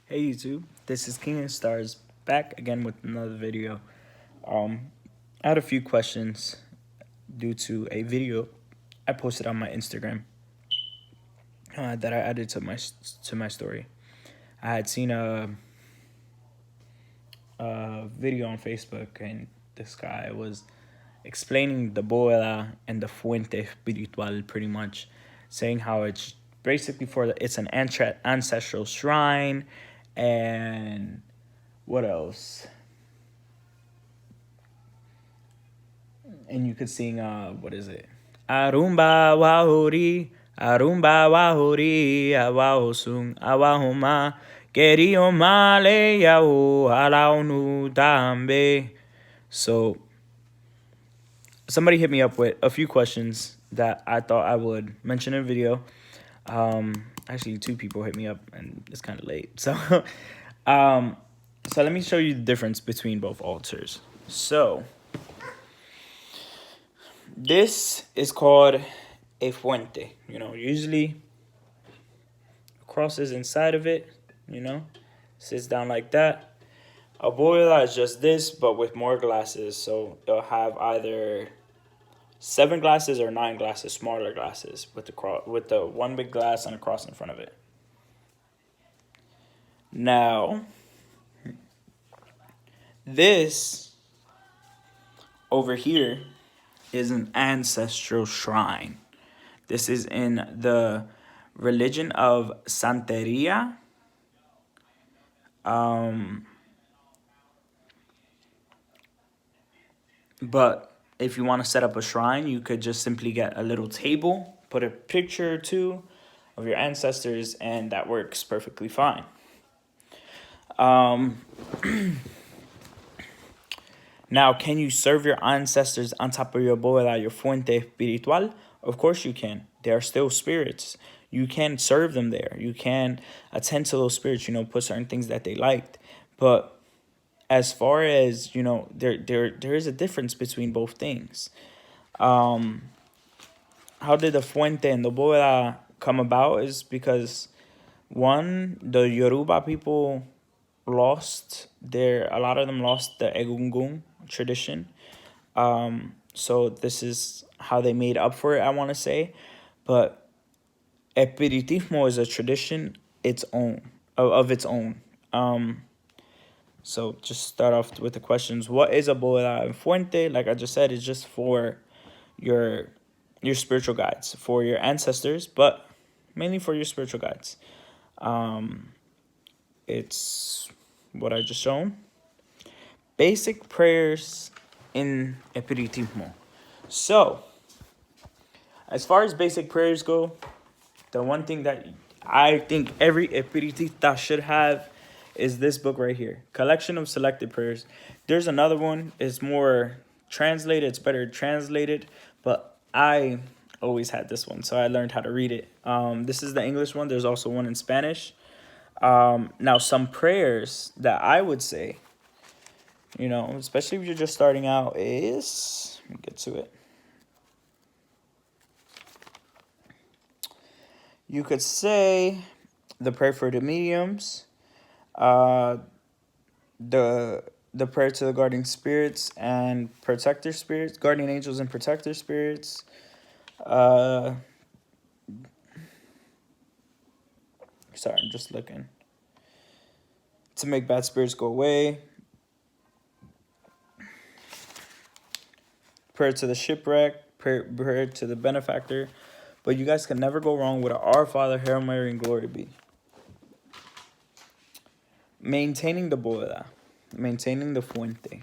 Hey YouTube, this is King of Stars back again with another video. I had a few questions due to a video I posted on my Instagram that I added to my story. I had seen a video on Facebook and this guy was explaining the bola and the fuente espiritual pretty much, saying how it's basically it's an ancestral shrine and what else? And you could sing what is it? Arumba wahuri, Arumba wahuri, awahosung, awahoma, kerio male yahu, alaunu tambe. So somebody hit me up with a few questions that I thought I would mention in a video. Actually, two people hit me up, and it's kind of late. Um, so let me show you the difference between both altars. So this is called a fuente. Usually a cross is inside of it. Sits down like that. A boila is just this, but with more glasses. So it'll have either 7 glasses or 9 glasses, smaller glasses with the one big glass and a cross in front of it. Now, this over here is an ancestral shrine. This is in the religion of Santeria. But if you want to set up a shrine, you could just simply get a little table, put a picture or two of your ancestors, and that works perfectly fine. Now, can you serve your ancestors on top of your bola, your fuente espiritual? Of course you can. They are still spirits. You can serve them there. You can attend to those spirits, put certain things that they liked. But as far as, there is a difference between both things. How did the fuente and the bola come about is because, one, the Yoruba people a lot of them lost the egungun tradition. So this is how they made up for it, I want to say. But espiritismo is a tradition of its own. So just start off with the questions. What is a bola and fuente? Like I just said, it's just for your spiritual guides, for your ancestors, but mainly for your spiritual guides. It's what I just shown. Basic prayers in espiritismo. So, as far as basic prayers go, the one thing that I think every espiritista should have is this book right here, Collection of Selected Prayers. There's another one. It's more translated. It's better translated, but I always had this one, so I learned how to read it. This is the English one. There's also one in Spanish. Now, some prayers that I would say, especially if you're just starting out, is, let me get to it. You could say the prayer for the mediums, the prayer to the guardian spirits and protector spirits, guardian angels and protector spirits. Sorry, I'm just looking. To make bad spirits go away. Prayer to the shipwreck, prayer to the benefactor. But you guys can never go wrong with an Our Father, Hail Mary, and Glory be. Maintaining the bola, maintaining the fuente.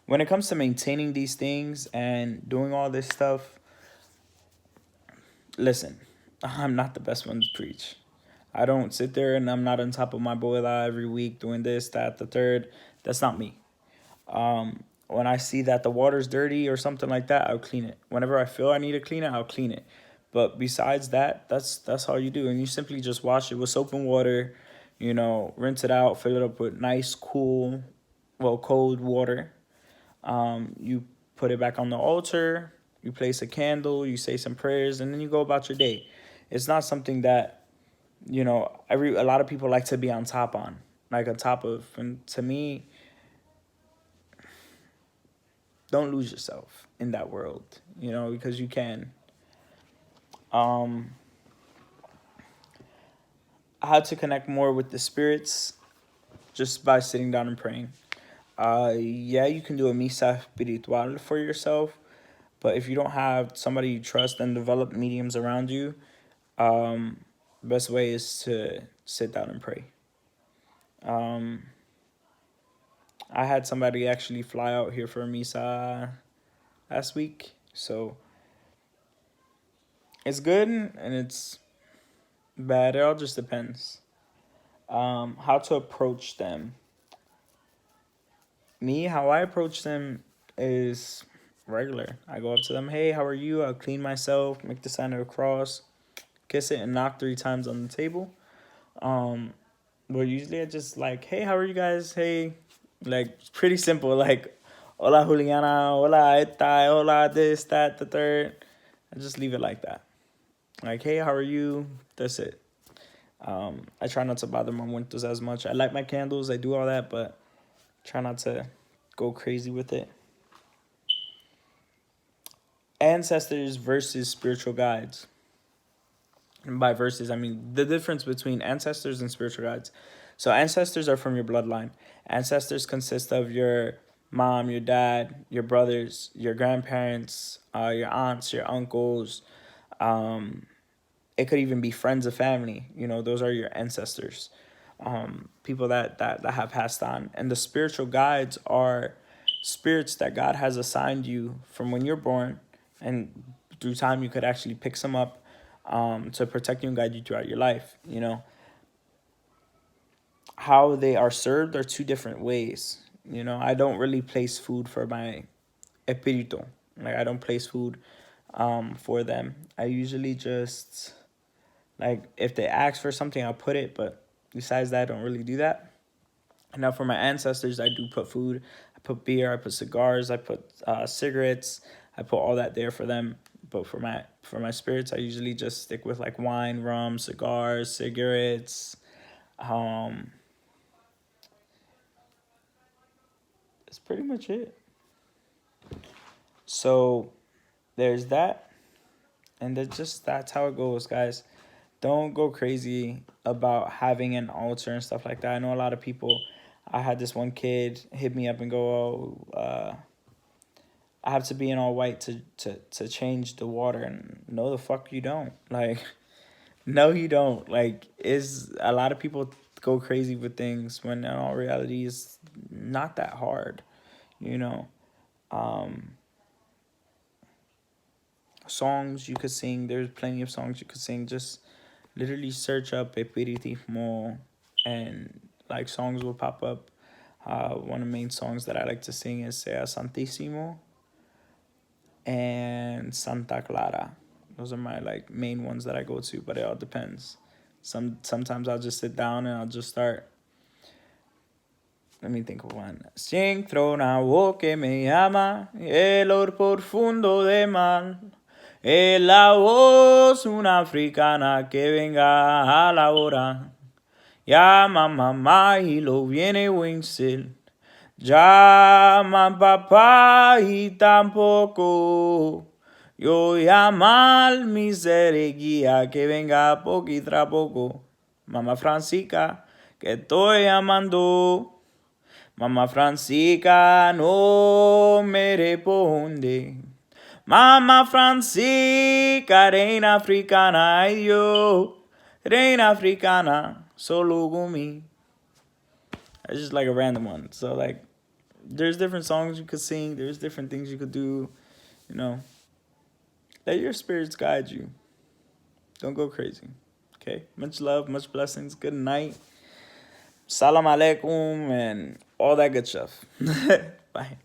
When it comes to maintaining these things and doing all this stuff, listen, I'm not the best one to preach. I don't sit there and I'm not on top of my bola every week doing this, that, the third. That's not me. When I see that the water's dirty or something like that, I'll clean it. Whenever I feel I need to clean it, I'll clean it. But besides that, that's all you do. And you simply just wash it with soap and water, rinse it out, fill it up with nice, cold water. You put it back on the altar, you place a candle, you say some prayers, and then you go about your day. It's not something that a lot of people like to be on top like on top of, and to me, don't lose yourself in that world, because you can. Um, how to connect more with the spirits? Just by sitting down and praying. Yeah, you can do a misa espiritual for yourself, but if you don't have somebody you trust and develop mediums around you, um, best way is to sit down and pray. Um, I had somebody actually fly out here for a misa last week, so it's good and it's bad. It all just depends. How to approach them. Me, how I approach them is regular. I go up to them, hey, how are you? I'll clean myself, make the sign of the cross, kiss it, and knock 3 times on the table. Um, but usually I just like, hey, how are you guys? Hey, like it's pretty simple. Like, hola Juliana, hola esta, hola this, that, the third. I just leave it like that. Like, hey, how are you? That's it. I try not to bother my muertos as much. I light my candles, I do all that, but try not to go crazy with it. Ancestors versus spiritual guides. And by verses, I mean the difference between ancestors and spiritual guides. So ancestors are from your bloodline. Ancestors consist of your mom, your dad, your brothers, your grandparents, your aunts, your uncles. Um, it could even be friends of family. Those are your ancestors. People that have passed on. And the spiritual guides are spirits that God has assigned you from when you're born, and through time you could actually pick some up, to protect you and guide you throughout your life. How they are served are 2 different ways. I don't really place food for my espiritu. Like, I don't place food for them. I usually just, like, if they ask for something, I'll put it, but besides that, I don't really do that. And now for my ancestors, I do put food. I put beer, I put cigars, I put cigarettes, I put all that there for them. But for my spirits, I usually just stick with like wine, rum, cigars, cigarettes. Um, that's pretty much it. So there's that, and that's how it goes, guys. Don't go crazy about having an altar and stuff like that. I know a lot of people. I had this one kid hit me up and go, "Oh, I have to be in all white to change the water," and no, the fuck you don't. Like, no, you don't. Like, is a lot of people go crazy with things when in all reality it's not that hard, you know. Um, Songs you could sing. There's plenty of songs you could sing. Just literally search up espiritismo, and like songs will pop up. One of the main songs that I like to sing is Sea Santísimo and Santa Clara. Those are my like main ones that I go to, but it all depends. Sometimes I'll just sit down and I'll just start. Let me think of one. Siento una voz que me llama, el or profundo de mal. Es la voz una africana que venga a la hora. Llama mamá y lo viene Winsel. Llama papá y tampoco. Yo llamar miseria que venga poquito a poco. Mamá Francisca, que estoy llamando. Mamá Francisca no me responde. Mamá Francisca, reina africana, ay Dios, reina africana, solo con me. It's just like a random one. So like, there's different songs you could sing. There's different things you could do. You know, let your spirits guide you. Don't go crazy. Okay. Much love, much blessings. Good night. Salam alaikum and all that good stuff. Bye.